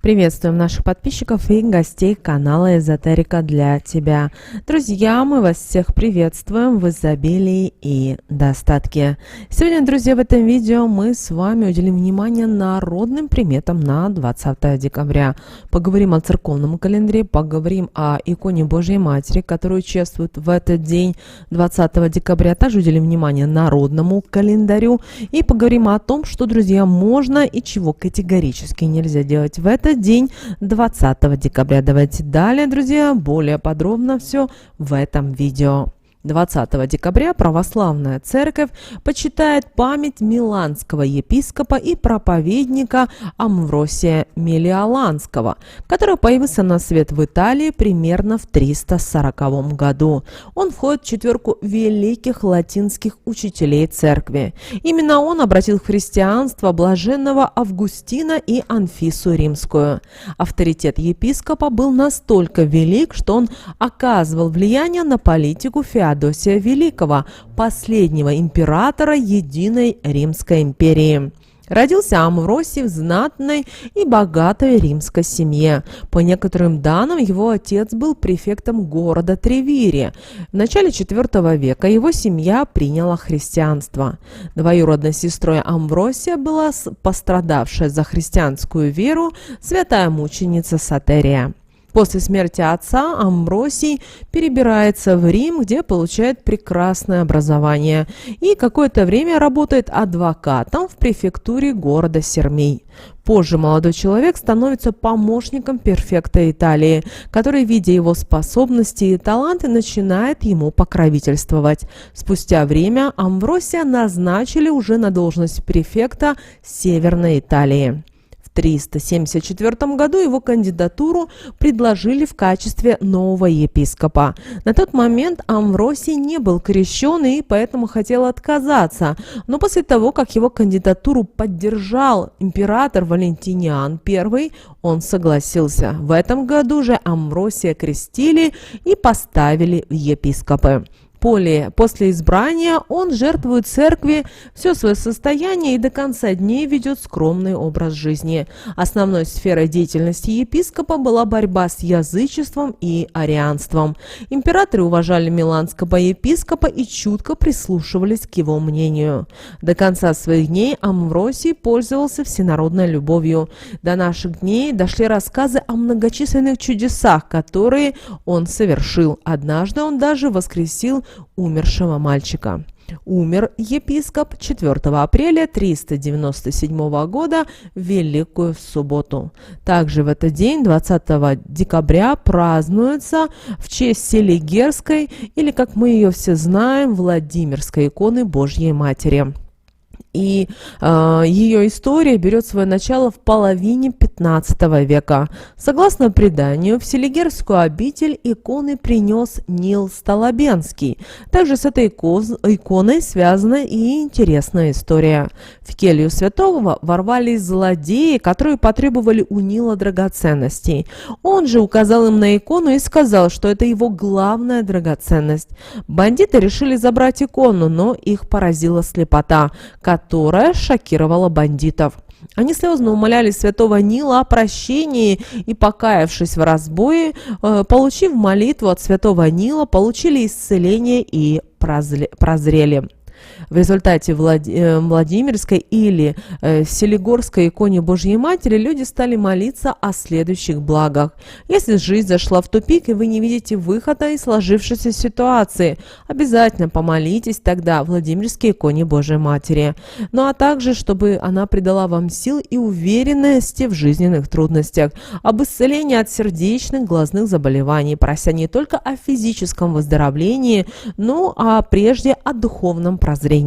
Приветствуем наших подписчиков и гостей канала Эзотерика для тебя. Друзья, мы вас всех приветствуем в изобилии и достатке. Сегодня, друзья, в этом видео мы с вами уделим внимание народным приметам на 20 декабря. Поговорим о церковном календаре, поговорим о иконе Божьей Матери, которая участвует в этот день 20 декабря. Также уделим внимание народному календарю и поговорим о том, что, друзья, можно и чего категорически нельзя делать в этот день 20 декабря. Давайте далее, друзья, более подробно все в этом видео. 20 декабря православная церковь почитает память миланского епископа и проповедника Амвросия Мелиоланского, который появился на свет в Италии примерно в 340 году. Он входит в четверку великих латинских учителей церкви. Именно он обратил в христианство блаженного Августина и Анфису Римскую. Авторитет епископа был настолько велик, что он оказывал влияние на политику Феодосия Великого, последнего императора Единой Римской империи. Родился Амвросий в знатной и богатой римской семье. По некоторым данным, его отец был префектом города Тревири. В начале IV века его семья приняла христианство. Двоюродной сестрой Амвросия была пострадавшая за христианскую веру святая мученица Сатерия. После смерти отца Амвросий перебирается в Рим, где получает прекрасное образование и какое-то время работает адвокатом в префектуре города Сермий. Позже молодой человек становится помощником префекта Италии, который, видя его способности и таланты, начинает ему покровительствовать. Спустя время Амвросия назначили уже на должность префекта Северной Италии. В 374 году его кандидатуру предложили в качестве нового епископа. На тот момент Амвросий не был крещен и поэтому хотел отказаться. Но после того, как его кандидатуру поддержал император Валентиниан I, он согласился. В этом году же Амвросия крестили и поставили в епископы. После избрания он жертвует церкви все свое состояние и до конца дней ведет скромный образ жизни. Основной сферой деятельности епископа была борьба с язычеством и арианством. Императоры уважали миланского епископа и чутко прислушивались к его мнению. До конца своих дней Амвросий пользовался всенародной любовью. До наших дней дошли рассказы о многочисленных чудесах, которые он совершил. Однажды он даже воскресил умершего мальчика. Умер епископ 4 апреля 397 года в Великую субботу. Также в этот день, 20 декабря, празднуется в честь Селигерской, или, как мы ее все знаем, Владимирской иконы Божьей Матери. И ее история берет свое начало в половине 15 века. Согласно преданию, в Селигерскую обитель иконы принес Нил Столобенский. Также с этой иконой связана и интересная история. В келью святого ворвались злодеи, которые потребовали у Нила драгоценностей. Он же указал им на икону и сказал, что это его главная драгоценность. Бандиты решили забрать икону, но их поразила слепота, которая шокировала бандитов. Они слезно умоляли святого Нила о прощении и, покаявшись в разбое, получив молитву от святого Нила, получили исцеление и прозрели. В результате Владимирской или Селигорской иконе Божьей Матери люди стали молиться о следующих благах. Если жизнь зашла в тупик, и вы не видите выхода из сложившейся ситуации, обязательно помолитесь тогда Владимирской иконе Божьей Матери. Ну а также, чтобы она придала вам сил и уверенности в жизненных трудностях, об исцелении от сердечных, глазных заболеваний, прося не только о физическом выздоровлении, но прежде о духовном прозрении.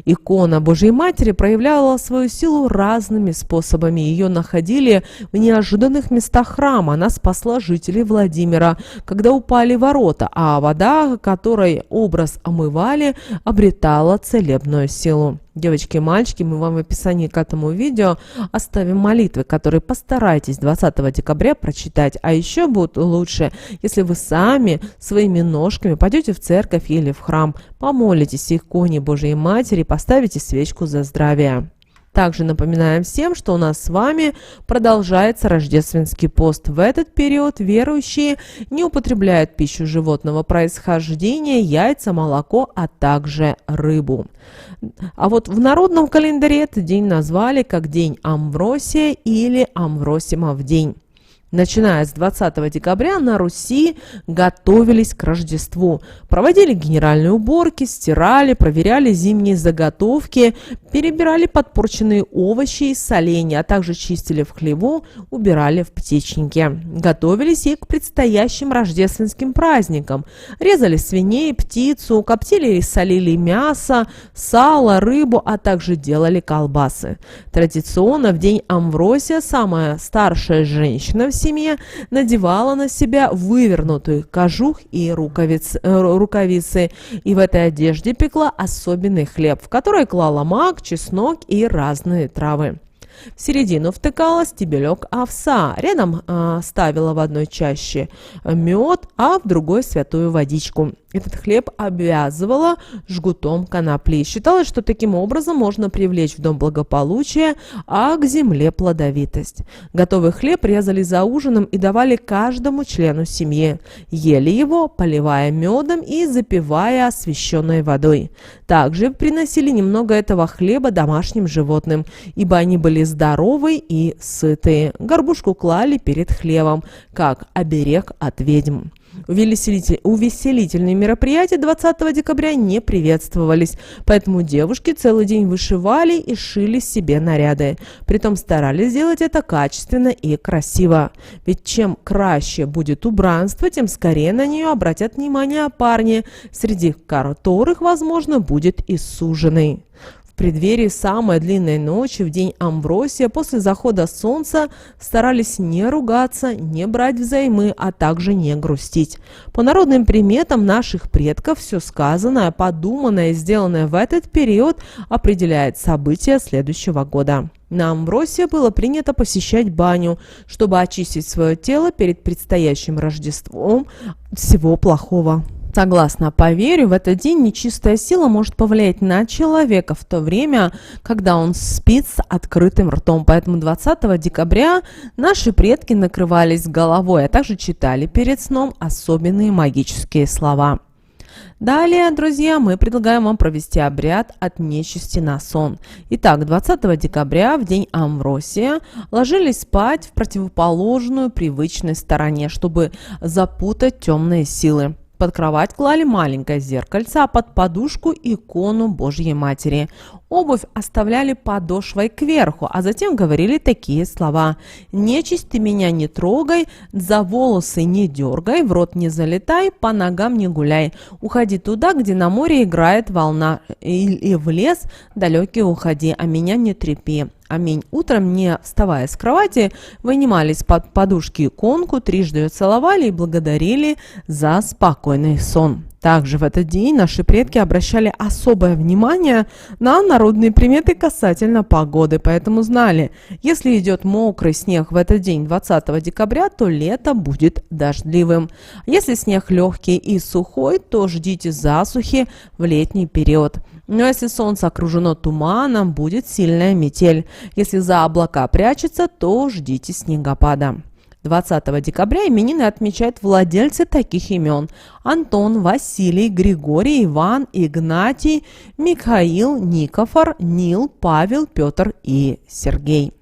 Икона Божьей Матери проявляла свою силу разными способами. Ее находили в неожиданных местах храма. Она спасла жителей Владимира, когда упали ворота, а вода, которой образ омывали, обретала целебную силу. Девочки и мальчики, мы вам в описании к этому видео оставим молитвы, которые постарайтесь 20 декабря прочитать. А еще будет лучше, если вы сами своими ножками пойдете в церковь или в храм, помолитесь иконе Божьей Матери, поставите свечку за здравие. Также напоминаем всем, что у нас с вами продолжается рождественский пост. В этот период верующие не употребляют пищу животного происхождения, яйца, молоко, а также рыбу. А вот в народном календаре этот день назвали как День Амвросия или Амвросимов день. Начиная с 20 декабря на Руси готовились к Рождеству. Проводили генеральные уборки, стирали, проверяли зимние заготовки, перебирали подпорченные овощи и соленья, а также чистили в хлеву, убирали в птичнике. Готовились и к предстоящим рождественским праздникам. Резали свиней, птицу, коптили и солили мясо, сало, рыбу, а также делали колбасы. Традиционно в день Амвросия самая старшая женщина в семье надевала на себя вывернутый кожух и рукавицы, и в этой одежде пекла особенный хлеб, в который клала мак, чеснок и разные травы. В середину втыкала стебелек овса, рядом ставила в одной чаще мед, а в другой святую водичку. Этот хлеб обвязывала жгутом конопли. Считалось, что таким образом можно привлечь в дом благополучие, а к земле плодовитость. Готовый хлеб резали за ужином и давали каждому члену семьи. Ели его, поливая медом и запивая освященной водой. Также приносили немного этого хлеба домашним животным, ибо они были здоровы и сытые. Горбушку клали перед хлебом, как оберег от ведьм. Увеселительные мероприятия 20 декабря не приветствовались, поэтому девушки целый день вышивали и шили себе наряды. Притом старались сделать это качественно и красиво. Ведь чем краще будет убранство, тем скорее на нее обратят внимание парни, среди которых, возможно, будет и суженый. В преддверии самой длинной ночи, в день Амвросия, после захода солнца, старались не ругаться, не брать взаймы, а также не грустить. По народным приметам наших предков все сказанное, подуманное и сделанное в этот период определяет события следующего года. На Амвросия было принято посещать баню, чтобы очистить свое тело перед предстоящим Рождеством от всего плохого. Согласно поверью, в этот день нечистая сила может повлиять на человека в то время, когда он спит с открытым ртом. Поэтому 20 декабря наши предки накрывались головой, а также читали перед сном особенные магические слова. Далее, друзья, мы предлагаем вам провести обряд от нечисти на сон. Итак, 20 декабря, в день Амвросия, ложились спать в противоположную привычной стороне, чтобы запутать темные силы. Под кровать клали маленькое зеркальце, а под подушку икону Божьей Матери. Обувь оставляли подошвой кверху, а затем говорили такие слова: «Нечисть, ты меня не трогай, за волосы не дергай, в рот не залетай, по ногам не гуляй. Уходи туда, где на море играет волна, и в лес далекий уходи, а меня не трепи». Аминь. Утром, не вставая с кровати, вынимали из-под подушки иконку, трижды ее целовали и благодарили за спокойный сон. Также в этот день наши предки обращали особое внимание на народные приметы касательно погоды, поэтому знали, если идет мокрый снег в этот день, 20 декабря, то лето будет дождливым. Если снег легкий и сухой, то ждите засухи в летний период. Но если солнце окружено туманом, будет сильная метель. Если за облака прячется, то ждите снегопада. 20 декабря именины отмечают владельцы таких имен: Антон, Василий, Григорий, Иван, Игнатий, Михаил, Никофор, Нил, Павел, Петр и Сергей.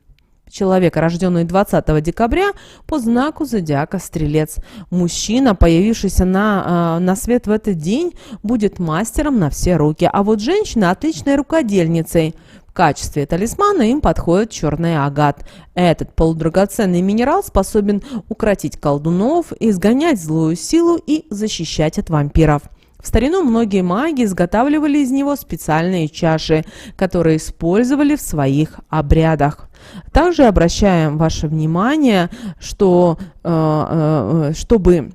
Человек, рожденный 20 декабря, по знаку зодиака Стрелец. Мужчина, появившийся на свет в этот день, будет мастером на все руки, а вот женщина – отличной рукодельницей. В качестве талисмана им подходит черный агат. Этот полудрагоценный минерал способен укротить колдунов, изгонять злую силу и защищать от вампиров. В старину многие маги изготавливали из него специальные чаши, которые использовали в своих обрядах. Также обращаем ваше внимание, что чтобы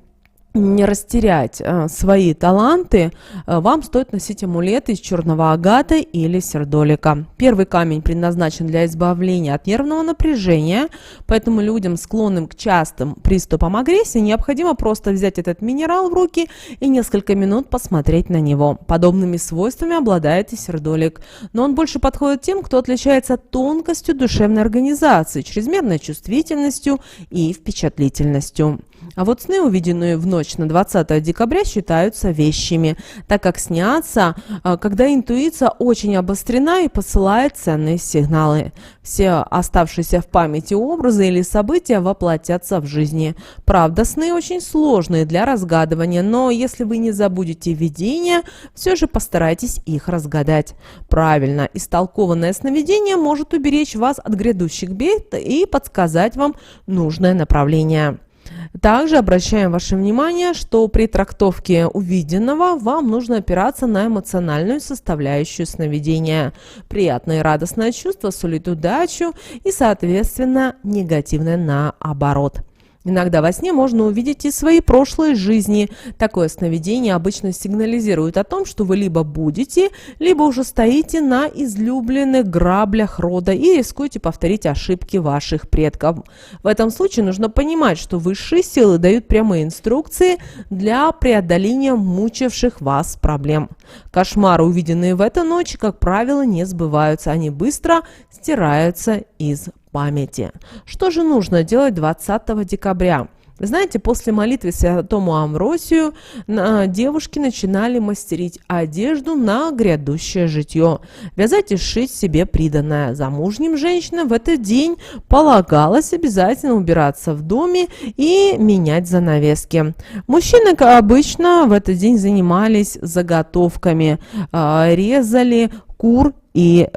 не растерять свои таланты, вам стоит носить амулеты из черного агата или сердолика. Первый камень предназначен для избавления от нервного напряжения, поэтому людям, склонным к частым приступам агрессии, необходимо просто взять этот минерал в руки и несколько минут посмотреть на него. Подобными свойствами обладает и сердолик, но он больше подходит тем, кто отличается тонкостью душевной организации, чрезмерной чувствительностью и впечатлительностью. А вот сны, увиденные в ночь на 20 декабря, считаются вещими, так как снятся, когда интуиция очень обострена и посылает ценные сигналы. Все оставшиеся в памяти образы или события воплотятся в жизни. Правда, сны очень сложные для разгадывания, но если вы не забудете видения, все же постарайтесь их разгадать. Правильно истолкованное сновидение может уберечь вас от грядущих бед и подсказать вам нужное направление. Также обращаем ваше внимание, что при трактовке увиденного вам нужно опираться на эмоциональную составляющую сновидения. Приятное и радостное чувство сулит удачу и, соответственно, негативное наоборот. Иногда во сне можно увидеть и свои прошлые жизни. Такое сновидение обычно сигнализирует о том, что вы либо будете, либо уже стоите на излюбленных граблях рода и рискуете повторить ошибки ваших предков. В этом случае нужно понимать, что высшие силы дают прямые инструкции для преодоления мучивших вас проблем. Кошмары, увиденные в эту ночь, как правило, не сбываются. Они быстро стираются из памяти. Что же нужно делать 20 декабря? Вы знаете, после молитвы святому Амвросию девушки начинали мастерить одежду на грядущее житье, вязать и шить себе приданое. Замужним женщинам в этот день полагалось обязательно убираться в доме и менять занавески. Мужчины, как обычно, в этот день занимались заготовками, резали кур и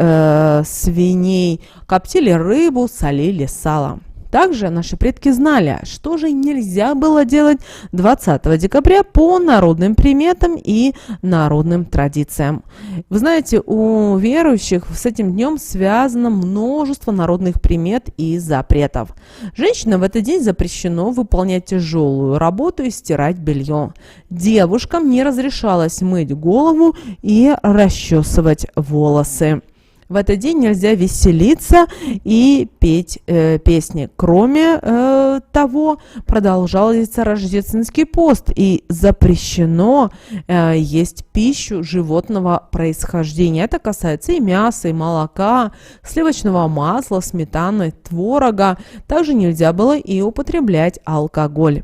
свиней, коптили рыбу, солили сало. Также наши предки знали, что же нельзя было делать 20 декабря по народным приметам и народным традициям. Вы знаете, у верующих с этим днем связано множество народных примет и запретов. Женщинам в этот день запрещено выполнять тяжелую работу и стирать белье. Девушкам не разрешалось мыть голову и расчесывать волосы. В этот день нельзя веселиться и петь песни. Кроме того, продолжался рождественский пост и запрещено есть пищу животного происхождения. Это касается и мяса, и молока, сливочного масла, сметаны, творога. Также нельзя было и употреблять алкоголь.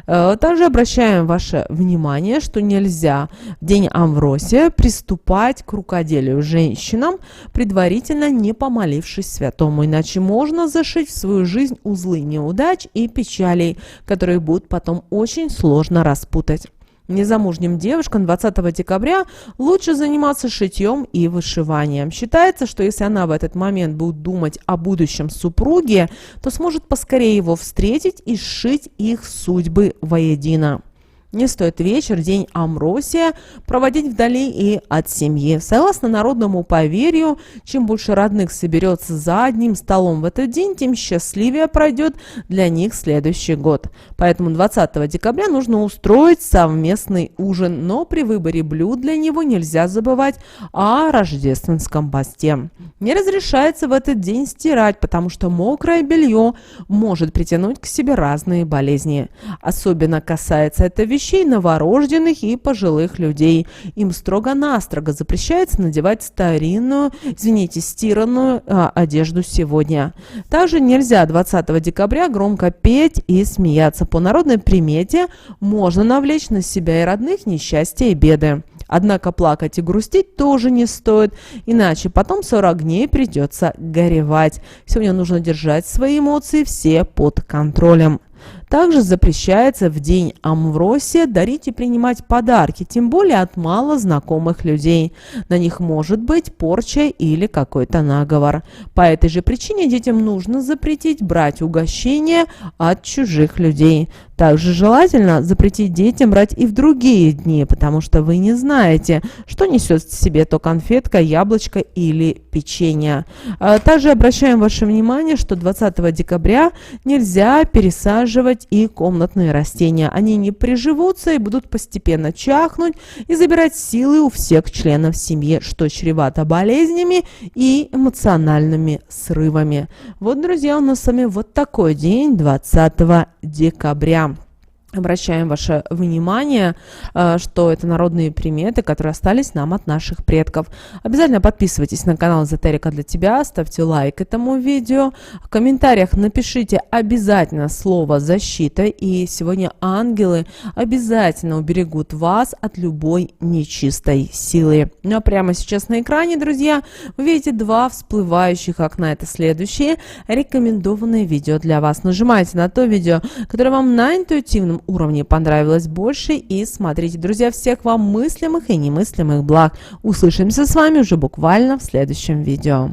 Также обращаем ваше внимание, что нельзя в день Амвросия приступать к рукоделию женщинам, предварительно не помолившись святому, иначе можно зашить в свою жизнь узлы неудач и печалей, которые будут потом очень сложно распутать. Незамужним девушкам 20 декабря лучше заниматься шитьем и вышиванием. Считается, что если она в этот момент будет думать о будущем супруге, то сможет поскорее его встретить и сшить их судьбы воедино. Не стоит вечер, день Амвросия, проводить вдали и от семьи. Согласно народному поверью, чем больше родных соберется за одним столом в этот день, тем счастливее пройдет для них следующий год. Поэтому 20 декабря нужно устроить совместный ужин, но при выборе блюд для него нельзя забывать о рождественском посте. Не разрешается в этот день стирать, потому что мокрое белье может притянуть к себе разные болезни. Особенно касается это вещей новорожденных и пожилых людей. Им строго-настрого запрещается надевать стиранную одежду сегодня. Также нельзя 20 декабря громко петь и смеяться. По народной примете можно навлечь на себя и родных несчастья и беды. Однако плакать и грустить тоже не стоит, иначе потом 40 дней придется горевать. Сегодня нужно держать свои эмоции все под контролем. Также запрещается в день Амвросия дарить и принимать подарки, тем более от мало знакомых людей. На них может быть порча или какой-то наговор. По этой же причине детям нужно запретить брать угощения от чужих людей. Также желательно запретить детям брать и в другие дни, потому что вы не знаете, что несет в себе то конфетка, яблочко или печенье. Также обращаем ваше внимание, что 20 декабря нельзя пересаживать высаживать и комнатные растения. Они не приживутся и будут постепенно чахнуть и забирать силы у всех членов семьи, что чревато болезнями и эмоциональными срывами. Вот, друзья, у нас с вами вот такой день, 20 декабря. Обращаем ваше внимание, что это народные приметы, которые остались нам от наших предков. Обязательно подписывайтесь на канал Эзотерика для тебя, ставьте лайк этому видео. В комментариях напишите обязательно слово «защита», и сегодня ангелы обязательно уберегут вас от любой нечистой силы. Ну а прямо сейчас на экране, друзья, вы видите два всплывающих окна. Это следующие рекомендованные видео для вас. Нажимайте на то видео, которое вам на интуитивном уровне понравилось больше, и смотрите, друзья. Всех вам мыслимых и немыслимых благ. Услышимся с вами уже буквально в следующем видео.